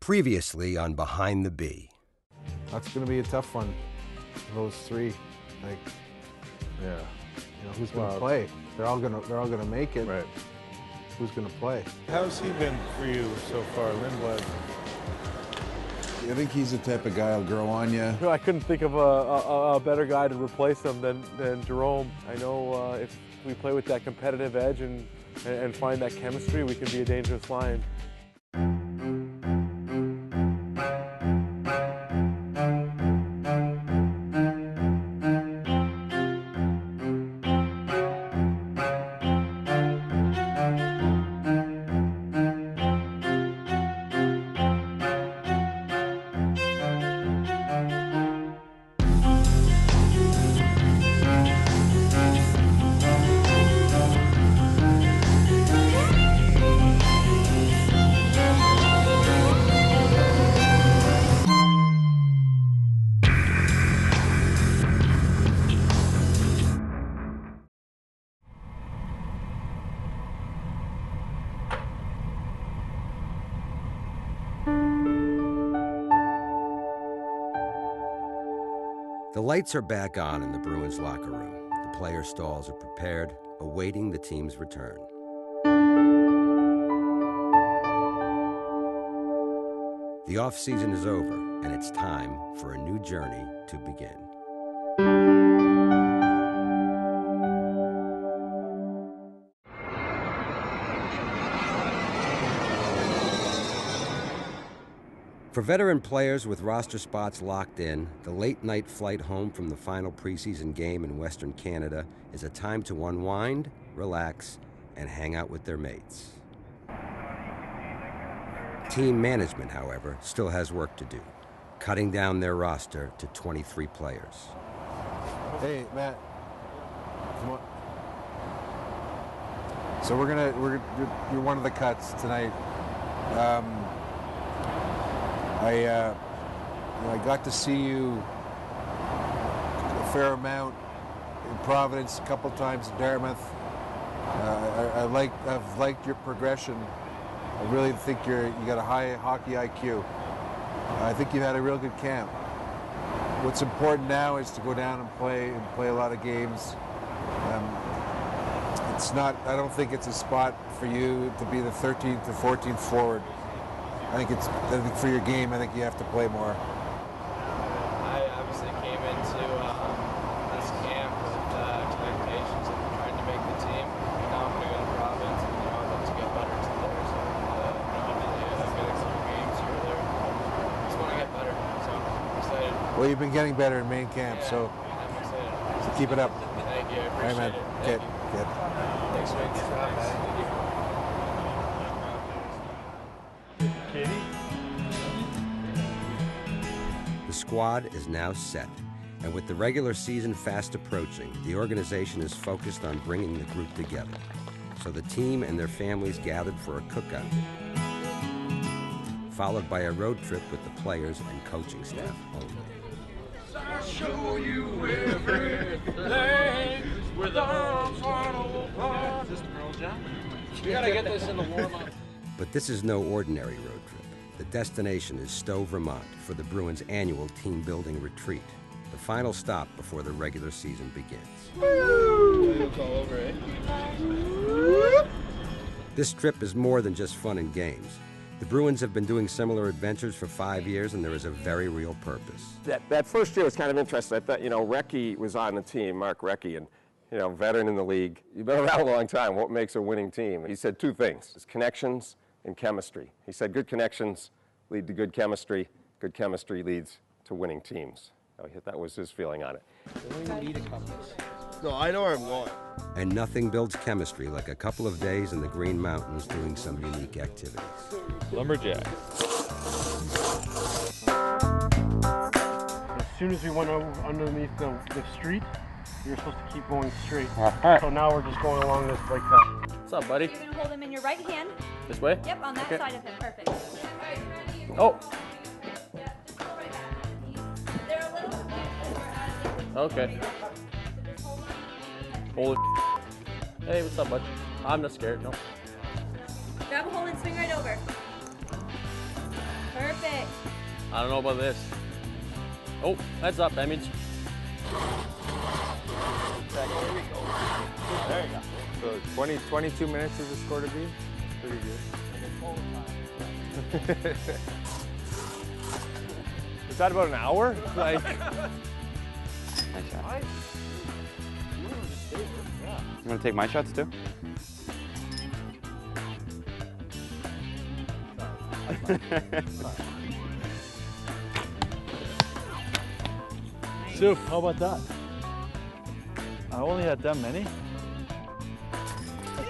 Previously on Behind the Bee. That's going to be a tough one, those three. Like, yeah, you know, who's going to play? They're all going to make it. right. Who's going to play? How's he been for you so far, Lindblad? I think he's the type of guy who'll grow on you. I couldn't think of a better guy to replace him than Jerome. I know if we play with that competitive edge and find that chemistry, we can be a dangerous line. The lights are back on in the Bruins locker room. The player stalls are prepared, awaiting the team's return. The off-season is over, and it's time for a new journey to begin. For veteran players with roster spots locked in, the late-night flight home from the final preseason game in Western Canada is a time to unwind, relax, and hang out with their mates. Team management, however, still has work to do, cutting down their roster to 23 players. Hey, Matt. Come on. So you're one of the cuts tonight. I got to see you a fair amount in Providence, a couple times in Dartmouth. I've liked your progression. I really think you got a high hockey IQ. I think you've had a real good camp. What's important now is to go down and play a lot of games. I don't think it's a spot for you to be the 13th or 14th forward. I think for your game, I think you have to play more. I obviously came into this camp with expectations of trying to make the team. And now I'm going to go to Providence, and I'd love to get better to there. So I'm getting some games here or there. I just want to get better, so I'm excited. Well, you've been getting better in main camp, yeah, so I'm excited. keep it up. Thank you, I appreciate All right, man. it. Good. Thanks, Mike. The squad is now set, and with the regular season fast approaching, the organization is focused on bringing the group together. So the team and their families gathered for a cookout, followed by a road trip with the players and coaching staff only. I'll show you everything with arms wide open. We got to get this in the warm-up. But this is no ordinary road trip. The destination is Stowe, Vermont, for the Bruins' annual team-building retreat, the final stop before the regular season begins. This trip is more than just fun and games. The Bruins have been doing similar adventures for 5 years, and there is a very real purpose. That first year was kind of interesting. I thought, Recchi was on the team, Mark Recchi, and veteran in the league. You've been around a long time. What makes a winning team? He said two things: it's connections and chemistry. He said good connections lead to good chemistry leads to winning teams. That was his feeling on it. No, I know where I'm going. And nothing builds chemistry like a couple of days in the Green Mountains doing some unique activities. Lumberjack. As soon as we went over underneath the street, we were supposed to keep going straight. So now we're just going along this like that. What's up, buddy? You're going to hold him in your right hand. This way? Yep, on that side of him. Perfect. Oh. They're a little Okay. Holy Hey, what's up, bud? I'm not scared, no. Grab a hold and swing right over. Perfect. I don't know about this. Oh, heads up, Image. There we go. There you go. So 22 minutes is the score to be? Pretty good. Is that about an hour? Like. Nice shot. You want to take my shots too? Soup, how about that? I only had that many.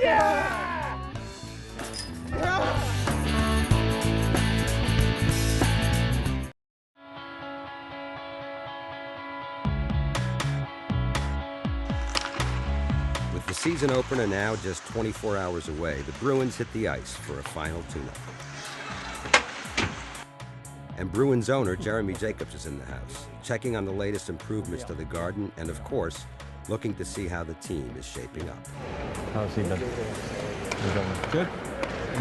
Yeah! With the season opener now just 24 hours away, the Bruins hit the ice for a final tune-up. And Bruins owner Jeremy Jacobs is in the house, checking on the latest improvements to the Garden and, of course, looking to see how the team is shaping up. How's he been? Good.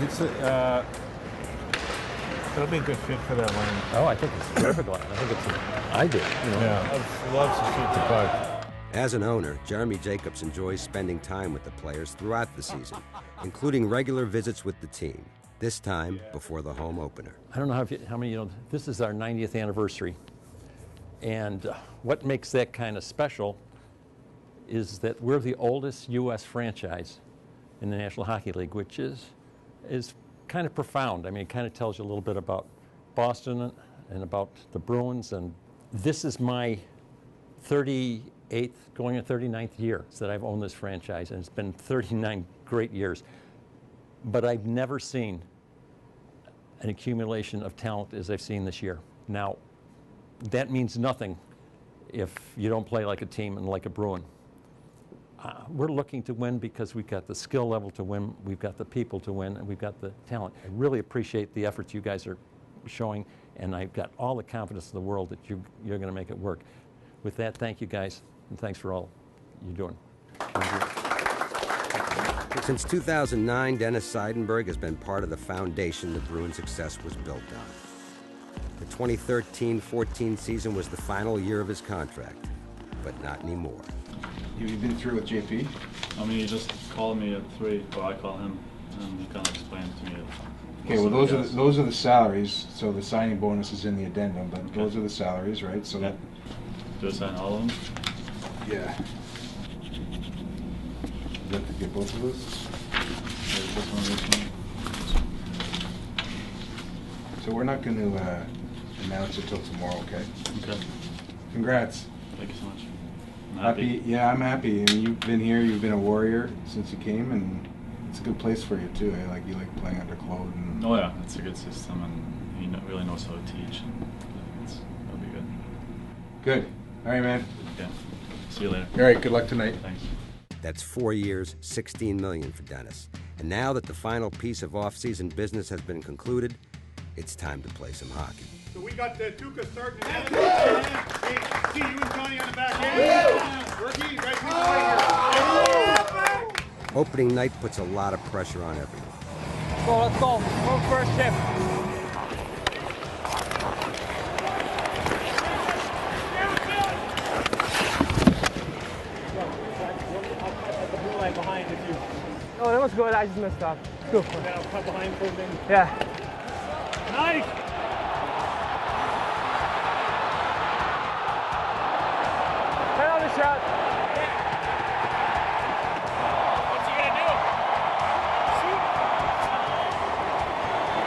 It's it'll be a good fit for that line. Oh, I think it's a perfect line. I think it's ideal. You know? Yeah, loves to shoot the puck. As an owner, Jeremy Jacobs enjoys spending time with the players throughout the season, including regular visits with the team, this time before the home opener. I don't know how many you know, this is our 90th anniversary. And what makes that kind of special is that we're the oldest U.S. franchise in the National Hockey League, which is kind of profound. I mean, it kind of tells you a little bit about Boston and about the Bruins. And this is my 38th, going on 39th year that I've owned this franchise, and it's been 39 great years. But I've never seen an accumulation of talent as I've seen this year. Now, that means nothing if you don't play like a team and like a Bruin. We're looking to win because we've got the skill level to win, we've got the people to win, and we've got the talent. I really appreciate the efforts you guys are showing, and I've got all the confidence in the world that you're going to make it work. With that, thank you guys, and thanks for all you're doing. Since 2009, Dennis Seidenberg has been part of the foundation the Bruins' success was built on. The 2013-14 season was the final year of his contract, but not anymore. You've been through with JP? I mean, he just called me at 3, or I call him, and he kind of explained to me. Okay, well, those are the salaries. So the signing bonus is in the addendum, but those are the salaries, right? So that. Do I sign all of them? Yeah. You have to get both of those. This one. So we're not going to announce it till tomorrow, okay? Okay. Congrats. Thank you so much. I'm happy. Yeah, I'm happy. I mean, you've been here. You've been a warrior since you came, and it's a good place for you too. Eh? Like you like playing under Claude. And oh yeah, it's a good system, and he really knows how to teach. It'll be good. Good. All right, man. Yeah. See you later. All right. Good luck tonight. Thanks. That's 4 years, $16 million for Dennis. And now that the final piece of off-season business has been concluded, it's time to play some hockey. So we got Tuukka starting. Hey, see you and Johnny on the back end. Rookie, right here. Opening night puts a lot of pressure on everyone. Let's go. Go first shift. Oh, that was good. I just messed up. Go. Now cut behind for him. Yeah. Nice. Turn on the shot. What's he gonna do? Shoot.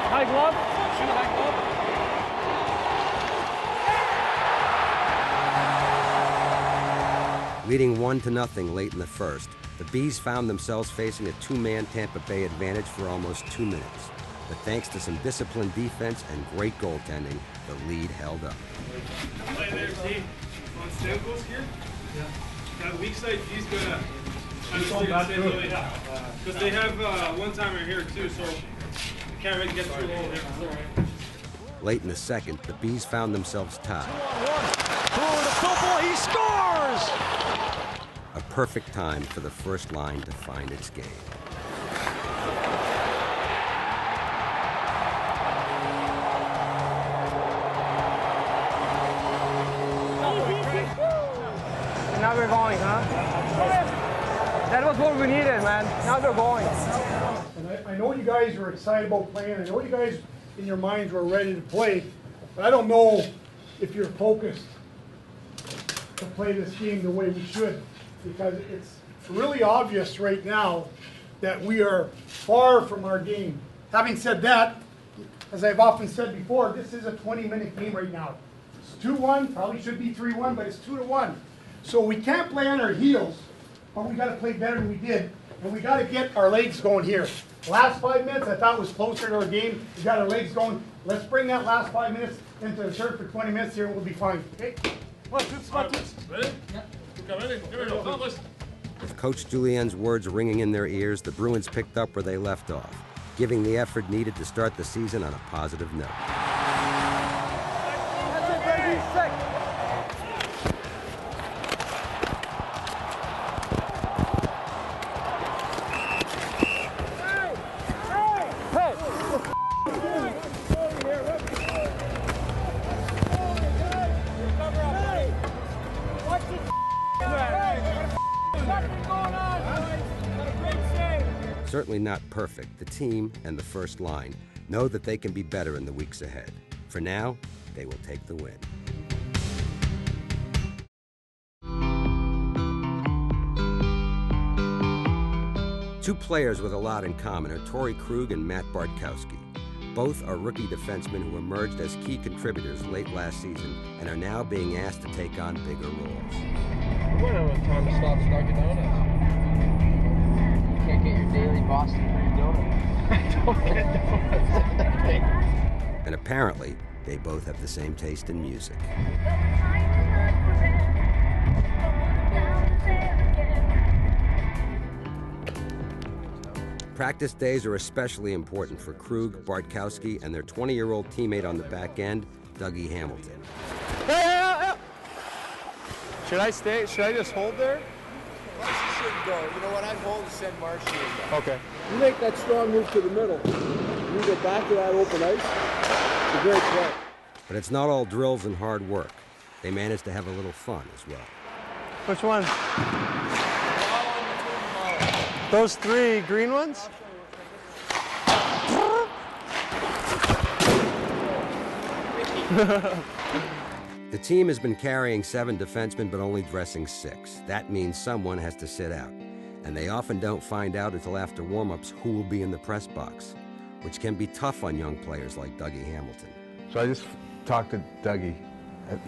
High glove. Shoot high glove. Leading 1-0 late in the first, the Bees found themselves facing a two-man Tampa Bay advantage for almost 2 minutes. But thanks to some disciplined defense and great goaltending, the lead held up. Play there, see? On Stamkos here? Yeah. That weak side, he's gonna because they have one timer here too, so can't really get too low there. Late in the second, the Bees found themselves tied. Forward to football, he scores! A perfect time for the first line to find its game. we're going, huh? That was what we needed, man. Now they're going. And I know you guys were excited about playing. I know you guys in your minds were ready to play, but I don't know if you're focused to play this game the way we should, because it's really obvious right now that we are far from our game. Having said that, as I've often said before, this is a 20-minute game right now. It's 2-1, probably should be 3-1, but it's 2-1. So we can't play on our heels, but we got to play better than we did, and we got to get our legs going here. Last 5 minutes, I thought was closer to our game. We got our legs going. Let's bring that last 5 minutes into the third for 20 minutes here, and we'll be fine. Okay? Ready? Yeah. Ready? Here we go. Listen. With Coach Julien's words ringing in their ears, the Bruins picked up where they left off, giving the effort needed to start the season on a positive note. Certainly not perfect, the team and the first line know that they can be better in the weeks ahead. For now, they will take the win. Two players with a lot in common are Torrey Krug and Matt Bartkowski. Both are rookie defensemen who emerged as key contributors late last season and are now being asked to take on bigger roles. When it was time to stop Dunkin' Donuts. Can't get your daily Boston cream donut. I don't get donuts. And apparently, they both have the same taste in music. Practice days are especially important for Krug, Bartkowski, and their 20-year-old teammate on the back end, Dougie Hamilton. Hey! Should I stay? Should I just hold there? Marcy shouldn't go. You know what? I'd hold and send Marcy in there. Okay. You make that strong move to the middle. You get back to that open ice. It's a great play. But it's not all drills and hard work. They manage to have a little fun as well. Which one? Those three green ones? The team has been carrying 7 defensemen but only dressing 6. That means someone has to sit out. And they often don't find out until after warm-ups who will be in the press box, which can be tough on young players like Dougie Hamilton. So I just talked to Dougie.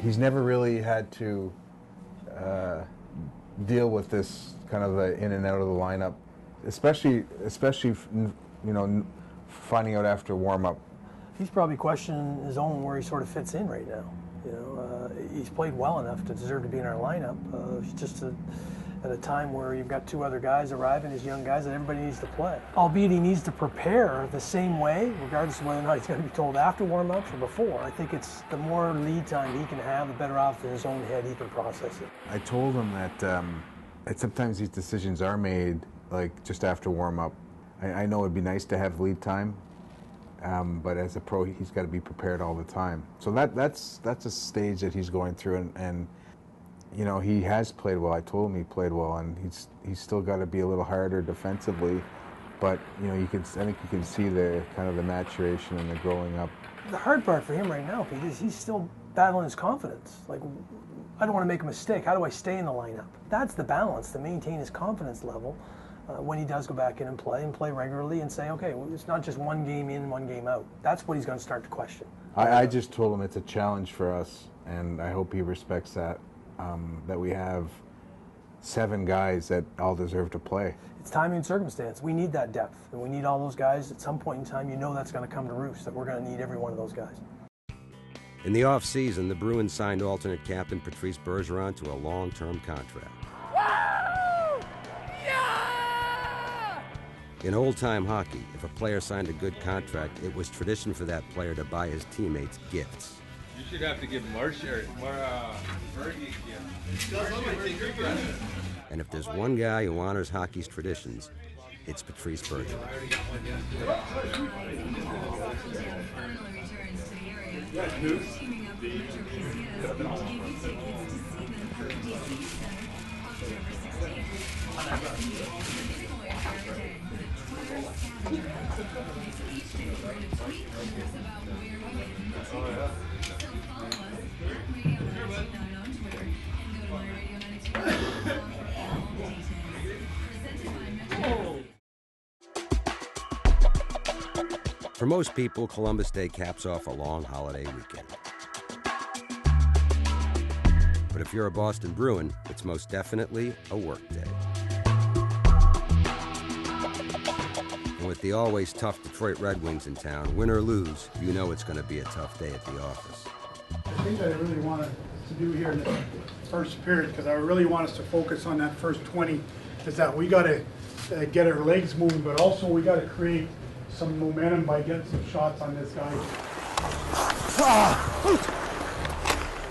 He's never really had to deal with this kind of in and out of the lineup, especially you know, finding out after warm-up. He's probably questioning his own where he sort of fits in right now. You know, he's played well enough to deserve to be in our lineup. Just at a time where you've got 2 other guys arriving, these young guys, that everybody needs to play. Albeit he needs to prepare the same way, regardless of whether or not he's going to be told after warm-ups or before. I think it's the more lead time he can have, the better off in his own head he can process it. I told him that sometimes these decisions are made like just after warm-up. I know it'd be nice to have lead time, but as a pro, he's got to be prepared all the time. So that's a stage that he's going through, and you know, he has played well. I told him he played well, and he's still got to be a little harder defensively. But you know, I think you can see the kind of the maturation and the growing up. The hard part for him right now, Pete, is he's still battling his confidence. Like, I don't want to make a mistake. How do I stay in the lineup? That's the balance, to maintain his confidence level when he does go back in and play regularly and say, okay, well, it's not just one game in, one game out. That's what he's going to start to question. I just told him it's a challenge for us, and I hope he respects that, that we have 7 guys that all deserve to play. It's timing and circumstance. We need that depth, and we need all those guys. At some point in time, you know that's going to come to roost, that we're going to need every one of those guys. In the offseason, the Bruins signed alternate captain Patrice Bergeron to a long-term contract. In old-time hockey, if a player signed a good contract, it was tradition for that player to buy his teammates gifts. You should have to give Fergie gifts. And if there's one guy who honors hockey's traditions, it's Patrice Bergeron. For most people, Columbus Day caps off a long holiday weekend. But if you're a Boston Bruin, it's most definitely a work day. And with the always tough Detroit Red Wings in town, win or lose, you know it's going to be a tough day at the office. The thing that I really wanted to do here in the first period, because I really want us to focus on that first 20, is that we got to get our legs moving, but also we got to create some momentum by getting some shots on this guy.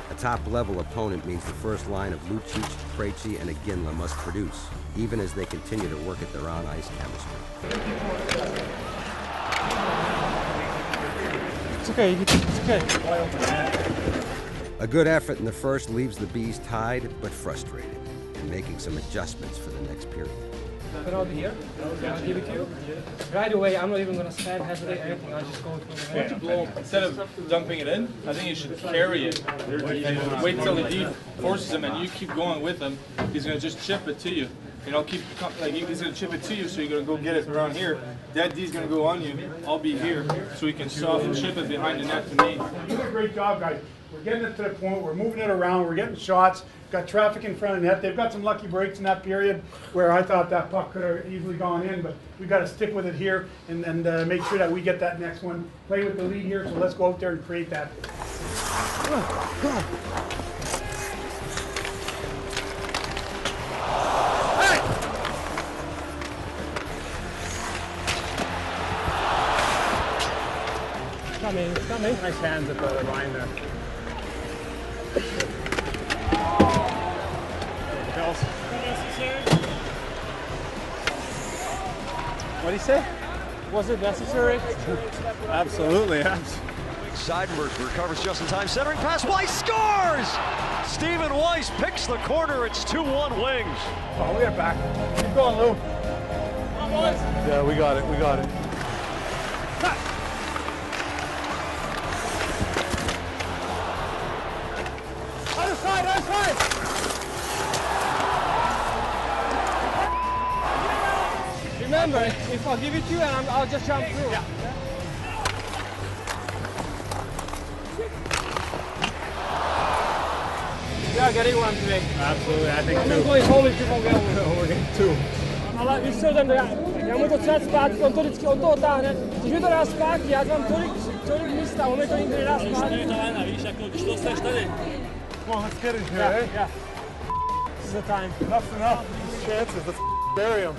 A top-level opponent means the first line of Lucic, Krejci, and Iginla must produce, even as they continue to work at their on-ice chemistry. It's okay, it's okay. A good effort in the first leaves the Bees tied, but frustrated, and making some adjustments for the next period. Put out here. I'll give it to you. Right away, I'm not even going to stand, hesitate, anything. I'll just go through the Blow, instead of dumping it in, I think you should carry it and wait till the D forces him, and you keep going with him. He's going to just chip it to you. You know, he's going to chip it to you, so you're going to go get it around here. That D's going to go on you. I'll be here, so he can soft and chip it behind the net to me. You did a great job, guys. We're getting it to the point. We're moving it around. We're getting shots. Got traffic in front of the net. They've got some lucky breaks in that period where I thought that puck could have easily gone in, but we got to stick with it here and make sure that we get that next one. Play with the lead here, so let's go out there and create that. It's coming. Nice hands at the line there. What did he say? Was it necessary? Absolutely. Seidenberg recovers just in time. Centering pass. Weiss scores! Stephen Weiss picks the corner. It's 2-1 Wings. Oh, we are back. Keep going, Lou. Come on, boys. Yeah, we got it. We got it. Other side, other side. Remember, if I'll give it to you and I'll just jump through. Yeah. Yeah, getting one today. Absolutely, I think I'm two. not going home if you won't get one. We're getting two. Ale wiesz co, ja mu to sad zpátky, on to vždycky od toho táhne. Když mi to dá zpátky, já tam tolik místa, on mi to nikdy nedá zpátky. Víš, jako když to seš tady. Come on, let's get in here, eh? Yeah. This is the time. Enough's enough. These chances, let's bury them.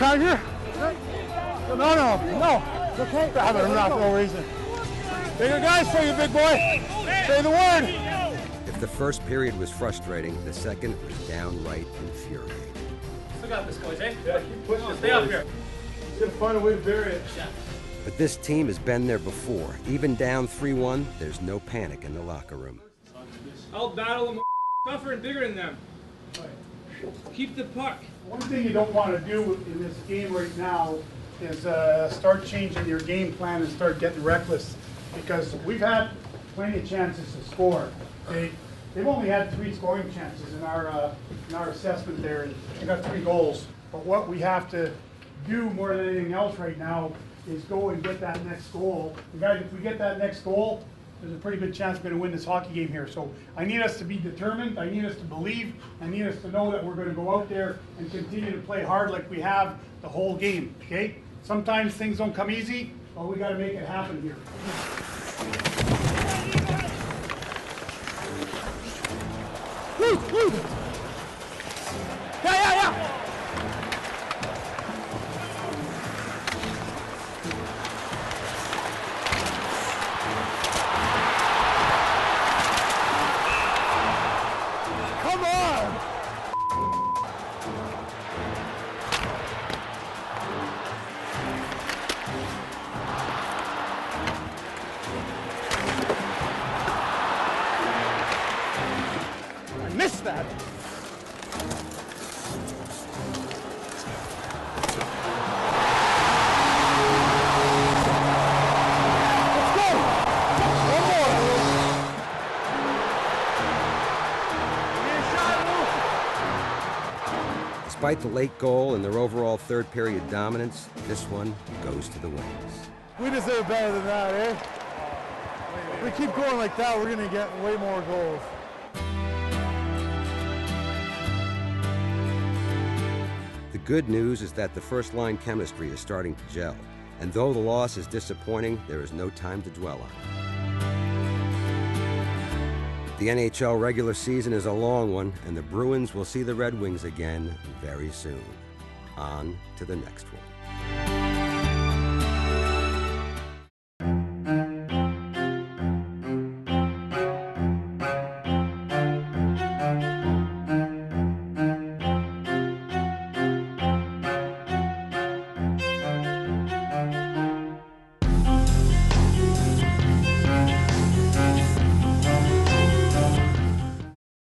Right here. No. It's okay. Grab it, not no reason. Bigger guys for you, big boy. Say the word. If the first period was frustrating, the second was downright infuriating. Still got this, boys, eh? Yeah, keep pushing it. Stay up here. He's gonna find a way to bury it. Yeah. But this team has been there before. Even down 3-1, there's no panic in the locker room. I'll battle them tougher and bigger than them. Keep the puck. One thing you don't want to do in this game right now is start changing your game plan and start getting reckless, because we've had plenty of chances to score. They've only had 3 scoring chances in our assessment there, and they got 3 goals. But what we have to do more than anything else right now is go and get that next goal. And guys, if we get that next goal, there's a pretty good chance we're going to win this hockey game here. So I need us to be determined. I need us to believe. I need us to know that we're going to go out there and continue to play hard like we have the whole game. Okay? Sometimes things don't come easy, but we got to make it happen here. Yeah. missed that. Despite the late goal and their overall third period dominance, this one goes to the Wings. We deserve better than that, eh? If we keep going like that, we're going to get way more goals. The good news is that the first line chemistry is starting to gel, and though the loss is disappointing, there is no time to dwell on it. The NHL regular season is a long one, and the Bruins will see the Red Wings again very soon. On to the next one.